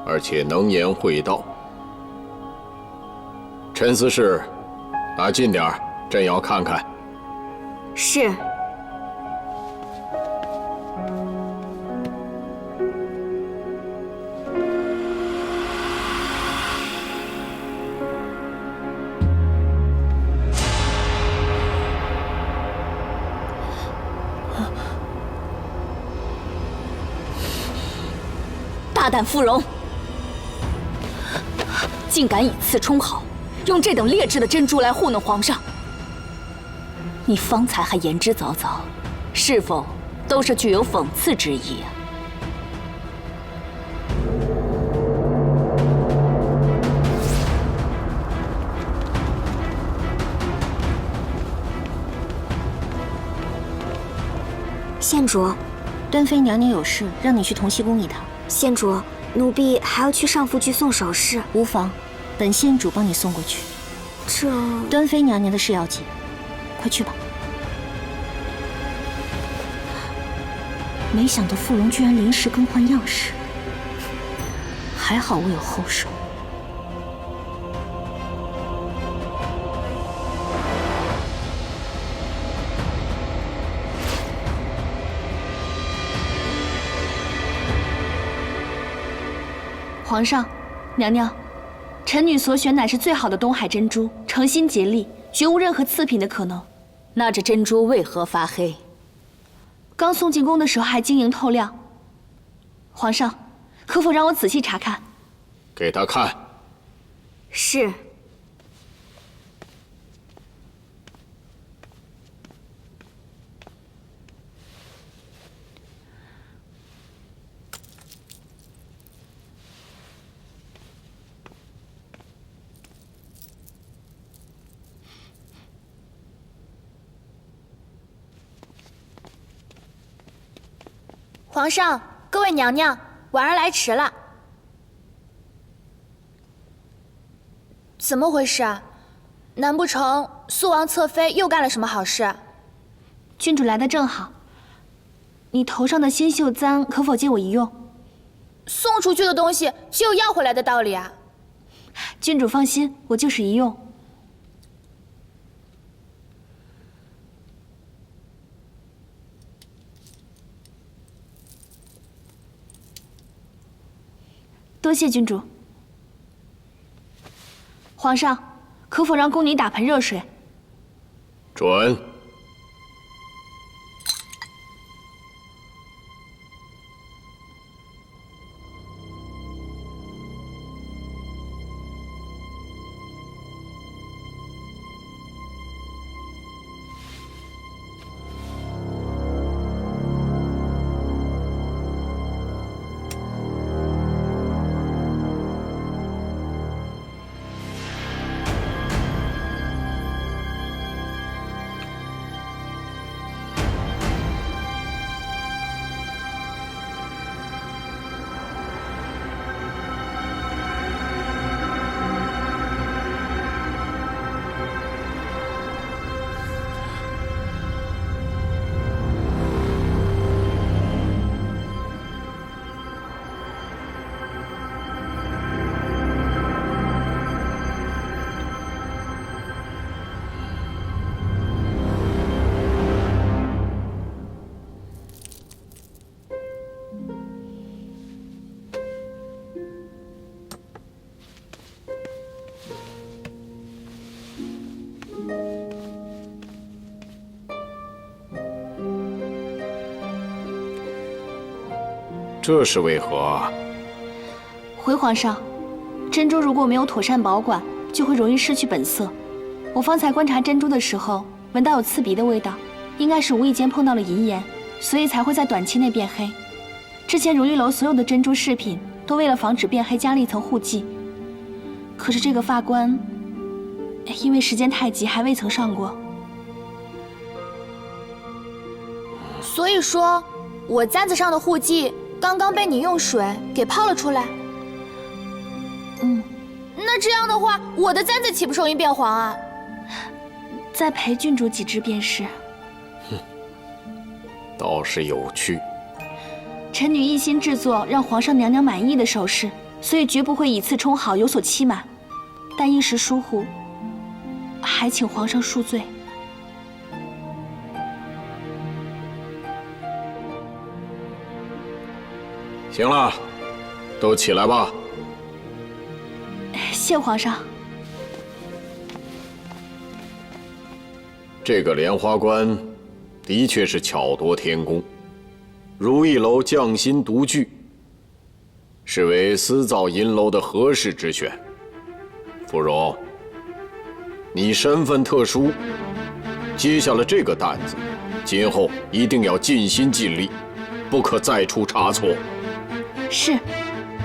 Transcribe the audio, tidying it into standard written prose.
而且能言会道。陈司事，拿近点儿，朕要看看。是。大胆芙蓉，竟敢以次充好，用这等劣质的珍珠来糊弄皇上！你方才还言之凿凿，是否都是具有讽刺之意啊？县主，端妃娘娘有事，让你去同西宫一趟。县主，奴婢还要去上服局送首饰。无妨，本县主帮你送过去。这端妃娘娘的事要紧，快去吧。没想到芙蓉居然临时更换样式，还好我有后手。皇上，娘娘，臣女所选乃是最好的东海珍珠，诚心竭力，绝无任何次品的可能。那这珍珠为何发黑？刚送进宫的时候还晶莹透亮。皇上，可否让我仔细查看？给他看。是。皇上，各位娘娘，婉儿来迟了。怎么回事啊？难不成肃王侧妃又干了什么好事？郡主来得正好，你头上的新绣簪可否借我一用？送出去的东西就要回来的道理啊！郡主放心，我就是一用。多谢郡主。皇上，可否让宫女打盆热水？准。这是为何？回皇上，珍珠如果没有妥善保管，就会容易失去本色。我方才观察珍珠的时候，闻到有刺鼻的味道，应该是无意间碰到了银盐，所以才会在短期内变黑。之前如意楼所有的珍珠饰品都为了防止变黑加了一层护剂，可是这个发冠，因为时间太急，还未曾上过。所以说，我簪子上的护剂刚刚被你用水给泡了出来。那这样的话，我的簪子岂不容易变黄啊？再陪郡主几支便是。哼，倒是有趣。臣女一心制作让皇上娘娘满意的首饰，所以绝不会以次充好，有所欺瞒。但一时疏忽，还请皇上恕罪。行了，都起来吧。谢皇上。这个莲花关的确是巧夺天工，如意楼匠心独具，是为私造银楼的合适之选。芙蓉，你身份特殊，接下了这个担子，今后一定要尽心尽力，不可再出差错。是。